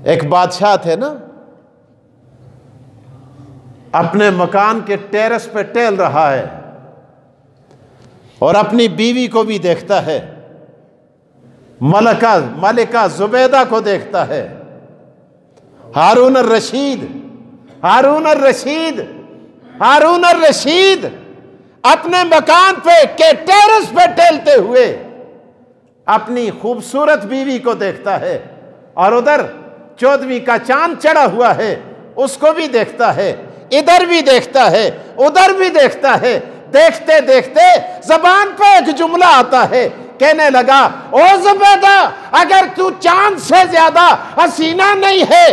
ایک بادشاہ تھے نا، اپنے مکان کے ٹیرس پہ ٹہل رہا ہے اور اپنی بیوی کو بھی دیکھتا ہے، ملکہ زبیدہ کو دیکھتا ہے۔ ہارون الرشید اپنے مکان پہ کے ٹیرس پہ ٹہلتے ہوئے اپنی خوبصورت بیوی کو دیکھتا ہے، اور ادھر 14ویں کا چاند چڑھا ہوا ہے، اس کو بھی دیکھتا ہے، ادھر بھی دیکھتا ہے، ادھر بھی دیکھتا ہے۔ دیکھتے دیکھتے زبان پہ ایک جملہ آتا ہے، کہنے لگا او زبیدہ، اگر تو چاند سے زیادہ حسینہ نہیں ہے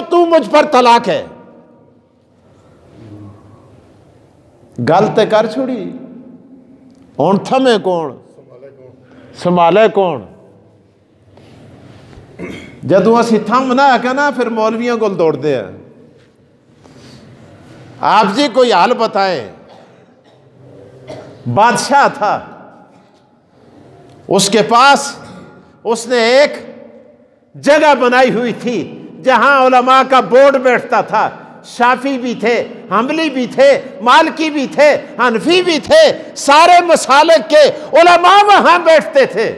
تو مجھ پر طلاق ہے۔ گل تے کر چھوڑی، ہن تھمے کون سنبھالے کون؟ جدوں اسی تھم نہ کہ نا پھر مولویوں کو دوڑ دے ہیں۔ آپ جی کوئی حال بتائیں۔ بادشاہ تھا، اس کے پاس اس نے ایک جگہ بنائی ہوئی تھی جہاں علماء کا بورڈ بیٹھتا تھا۔ شافی بھی تھے، حنبلی بھی تھے، مالکی بھی تھے، حنفی بھی تھے، سارے مسالک کے علماء وہاں بیٹھتے تھے۔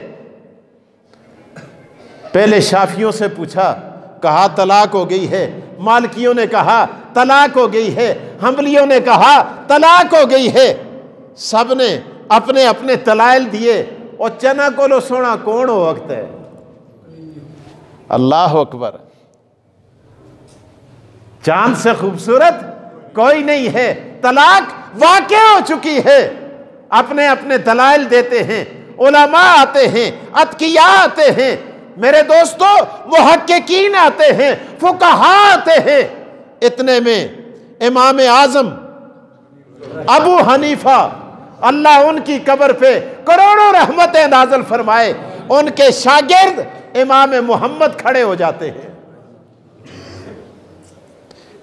پہلے شافیوں سے پوچھا، کہا طلاق ہو گئی ہے۔ مالکیوں نے کہا طلاق ہو گئی ہے۔ حنبلیوں نے کہا طلاق ہو گئی ہے۔ سب نے اپنے اپنے دلائل دیے، اور چنا کو لو سونا کون ہو وقت ہے۔ اللہ اکبر۔ چاند سے خوبصورت کوئی نہیں ہے، طلاق واقع ہو چکی ہے۔ اپنے اپنے دلائل دیتے ہیں، علماء آتے ہیں، اتقیاء آتے ہیں، میرے دوستو محققین آتے ہیں، فقہاء آتے ہیں۔ اتنے میں امام اعظم ابو حنیفہ، اللہ ان کی قبر پہ کروڑوں رحمتیں نازل فرمائے، ان کے شاگرد امام محمد کھڑے ہو جاتے ہیں۔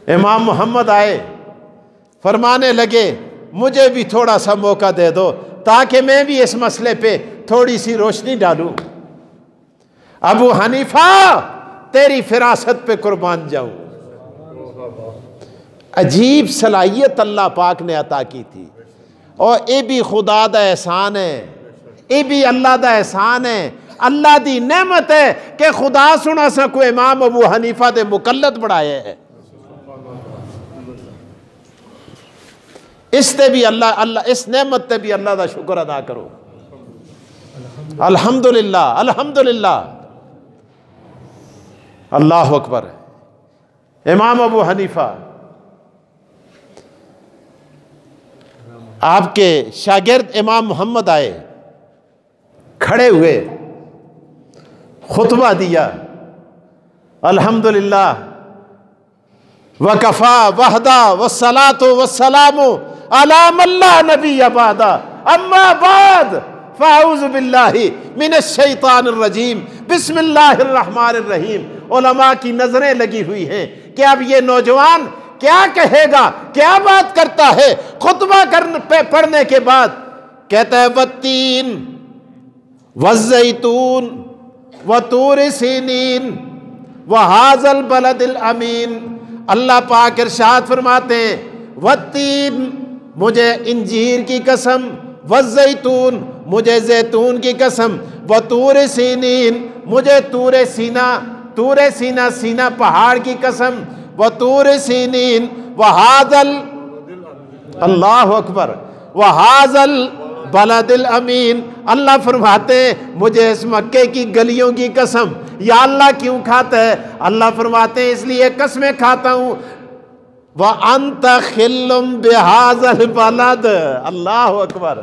امام محمد آئے، فرمانے لگے مجھے بھی تھوڑا سا موقع دے دو تاکہ میں بھی اس مسئلے پہ تھوڑی سی روشنی ڈالوں۔ ابو حنیفہ تیری فراست پہ قربان جاؤں۔ عجیب صلاحیت اللہ پاک نے عطا کی تھی، اور یہ بھی خدا دا احسان ہے، یہ بھی اللہ دا احسان ہے، اللہ دی نعمت ہے کہ خدا سنا سا کو امام ابو حنیفہ دے مقلد بڑھائے ہے۔ اس تے بھی اللہ اس نعمت تے بھی اللہ دا شکر ادا کرو۔ الحمدللہ الحمدللہ، اللہ اکبر۔ امام ابو حنیفہ آپ کے شاگرد امام محمد آئے، کھڑے ہوئے، خطبہ دیا، الحمدللہ وکفا وحدہ والصلاة والسلام علی من لا نبی بعدہ اما بعد فاعوذ باللہ من الشیطان الرجیم بسم اللہ الرحمن الرحیم۔ علماء کی نظریں لگی ہوئی ہیں کہ اب یہ نوجوان کیا کہے گا، کیا بات کرتا ہے۔ خطبہ پڑھنے کے بعد کہتا ہے والتین والزیتون وطور سینین وہذا البلد الامین۔ اللہ پاک ارشاد فرماتے ہیں والتین مجھے انجیر کی قسم، والزیتون مجھے زیتون کی قسم، وطور سینین مجھے طور سینہ سینہ پہاڑ کی قسم، وطور سینین وہذا اللہ اکبر وہذا البلد الامین۔ اللہ فرماتے ہیں مجھے اس مکے کی گلیوں کی قسم۔ یا اللہ کیوں کھاتا ہے؟ اللہ فرماتے ہیں اس لیے قسمیں کھاتا ہوں۔ وَأَنْتَ خِلٌّ بِهَذَا الْبَلَدِ۔ اللہ اکبر۔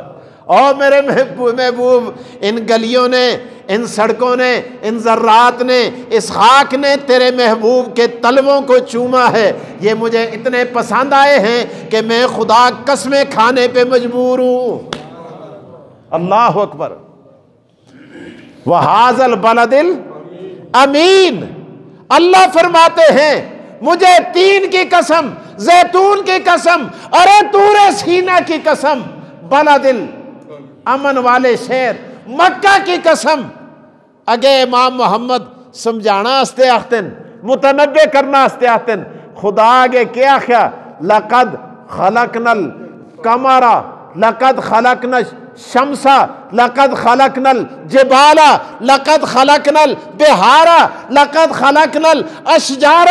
اور میرے محبوب، ان گلیوں نے، ان سڑکوں نے، ان ذرات نے، اس خاک نے تیرے محبوب کے تلووں کو چوما ہے۔ یہ مجھے اتنے پسند آئے ہیں کہ میں خدا قسمیں کھانے پہ مجبور ہوں۔ اللہ اکبر۔ وَهَذَا الْبَلَدِ الْأَمِينَ۔ اللہ فرماتے ہیں مجھے تین کی قسم، زیتون کی قسم، اور طور سینہ کی قسم، بلد امن والے شہر مکہ کی قسم۔ اگے امام محمد سمجھانا استے آختن متنبع کرنا استیاتن خدا آگے کیا کیا لقد خلقنا القمر لقد خلقنا الشمس لقد خلقنا الجبال لقد خلقنا البحار لقد خلقنا الاشجار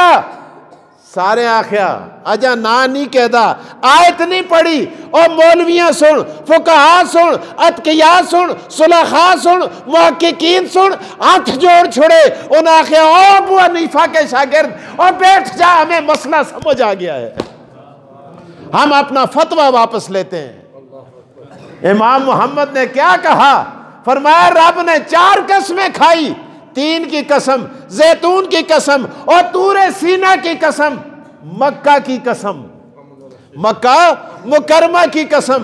سارے آخیا اجا نا نہیں کہدا آیت نہیں پڑھی اور مولویاں سن فقہاء سن اتقیاء سن صلحاء سن محققین سن ہاتھ جوڑ چھوڑے انہوں نے آخیا او ابو حنیفہ کے شاگرد اور بیٹھ جا ہمیں مسئلہ سمجھ آ گیا ہے ہم اپنا فتویٰ واپس لیتے ہیں امام محمد نے کیا کہا فرمایا رب نے 4 قسمیں کھائی 3 کی قسم زیتون کی قسم اور طور سینا کی قسم مکہ کی قسم مکہ مکرمہ کی قسم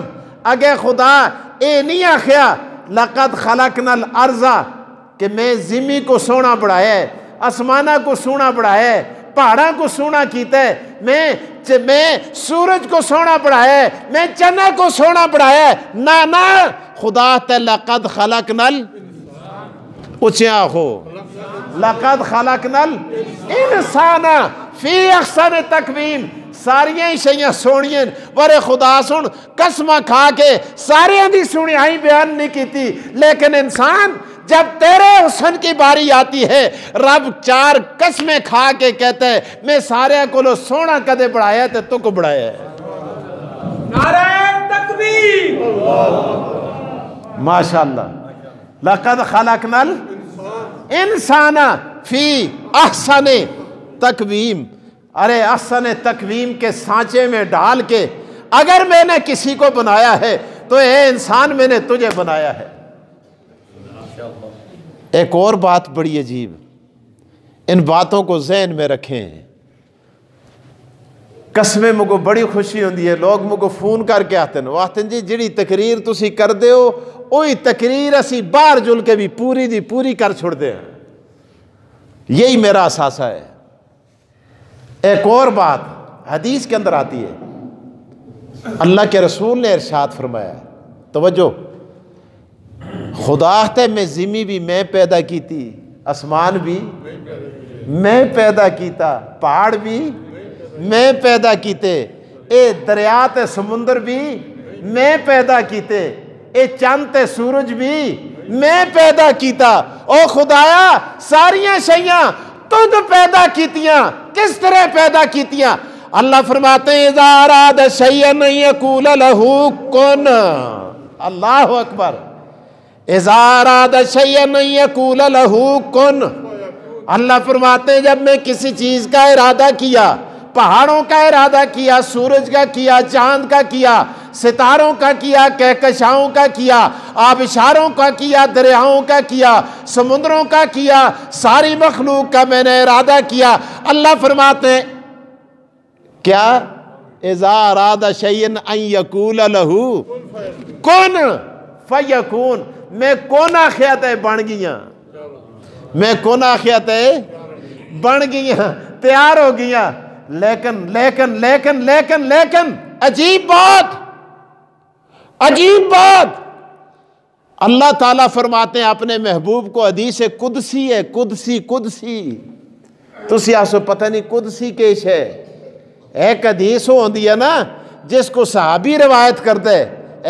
اگے خدا اے نہیں آخیا لقد خلقنا الارض کہ میں زمین کو سونا بڑھایا ہے آسمانہ کو سونا بڑھایا ہے پہاڑاں کو سونا کیتا ہے میں سورج کو سونا بڑھایا ہے میں چنا کو سونا بڑھایا ہے نا خدا تے لقد خلقنا اچھا ہو لقد خلقنا الانسان فی احسن تقویم ساریاں ہی شیئں سونیاں ورے خدا سن قسمہ کھا کے ساریاں دی سنیائی بیان نہیں کی تھی لیکن انسان جب تیرے حسن کی باری آتی ہے رب 4 قسمیں کھا کے کہتا ہے میں سارے کو لو سونا کدے بڑھایا تے تو کو بڑھایا ہے نعرہ تکبیر ماشاءاللہ لقد خلقنا الانسان فی احسن تقویم ارے احسن تقویم کے سانچے میں ڈال کے اگر میں نے کسی کو بنایا ہے تو اے انسان میں نے تجھے بنایا ہے ایک اور بات بڑی عجیب ان باتوں کو ذہن میں رکھیں قسمیں مجھے بڑی خوشی ہوندی ہے لوگ مجھے فون کر کے آتے ہیں وہ آتے ہیں جی جڑی تقریر تسی کر دے ہو وہی تقریر اسی باہر جل کے بھی پوری دی پوری کر چھوڑ دے ہیں یہی میرا احساسہ ہے ایک اور بات حدیث کے اندر آتی ہے اللہ کے رسول نے ارشاد فرمایا توجہ خدا تے میں زمین بھی میں پیدا کی تھی آسمان بھی میں پیدا کیتا پہاڑ بھی میں پیدا کیتے اے دریا تے سمندر بھی میں پیدا کیتے اے چاند تے سورج بھی میں پیدا کیتا او خدایا ساریاں شیاں تُد پیدا کیتیاں کس طرح پیدا کیتیاں اللہ فرماتے ہیں اذا اراد شیئا یقول له کن اللہ اکبر اذا اراد شیئا یقول له کن اللہ فرماتے ہیں جب میں کسی چیز کا ارادہ کیا پہاڑوں کا ارادہ کیا سورج کا کیا چاند کا کیا ستاروں کا کیا کہکشاؤں کا کیا آبشاروں کا کیا دریاؤں کا کیا سمندروں کا کیا ساری مخلوق کا میں نے ارادہ کیا اللہ فرماتے ہیں کیا اذا اراد شیئا ان یقول له کن فیکون میں کون آخیاتیں بن گیاں میں کون آخیاتیں بن گیاں تیار ہو گیاں لیکن لیکن لیکن لیکن لیکن عجیب بات اللہ تعالیٰ فرماتے ہیں اپنے محبوب کو حدیث قدسی ہے قدسی تسی آسو پتہ نہیں قدسی کیش ہے ایک حدیث ہوندی ہے نا جس کو صحابی روایت کرتے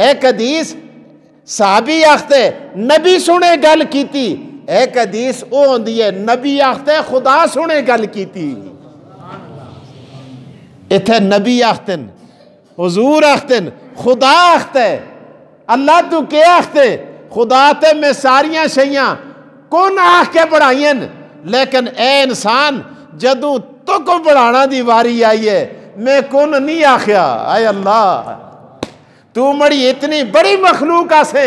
ایک حدیث صحابی آختے نبی سنے گل کیتی ایک حدیث او ہوندی ہے نبی آختے خدا سنے گل کیتی اتھے نبی آختن حضور آختن خدا آختے اللہ تو کیا آختے خدا تے میں ساریاں شیاں کون آخ کے بڑھائیں لیکن اے انسان جدوں تو کو بڑھانا دی واری آئی ہے میں کون نہیں آخیا اے اللہ تو مڑی اتنی بڑی مخلوق سے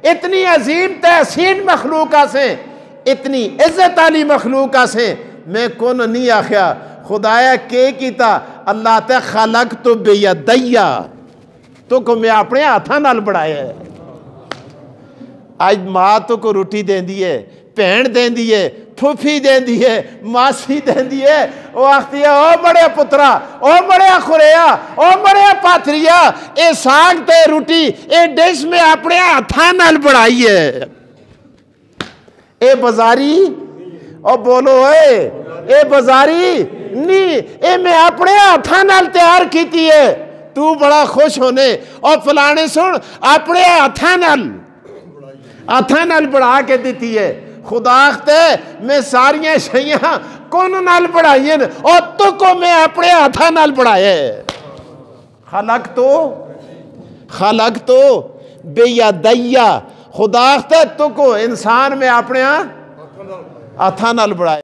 اتنی عظیم تحسین مخلوق سے اتنی عزت والی مخلوق سے میں کون نہیں آخیا خدایا کے کیتا اللہ تے خلق تو بیدیا تو کو میں اپنے ہاتھاں نال بڑھایا ہے آج ماں تو کو روٹی دین دی ہے بہن دین دی ہے پھوپھی دین دی ہے ماسی دین دی ہے وہ آختی ہے او بڑے پترا او بڑے خوریا او بڑے پاتریا اے ساگ تے روٹی اے ڈش میں اپنے ہاتھاں نال بڑھائی ہے اے بازاری او بولو اے اے بازاری نہیں، اے میں اپنے ہاتھاں نال تیار کیتی ہے، تو بڑا خوش ہونے اور فلانے سن اپنے ہاتھاں نال بڑھا کے دیتی ہے۔ خدا اختے میں ساریاں شیاں کون نال بڑھائی ہیں اور تو کو میں اپنے ہاتھاں نال بڑھائے۔ خلق تو بے یدیا، خدا اختے تو کو انسان میں اپنے ہاتھاں نال بڑھائے۔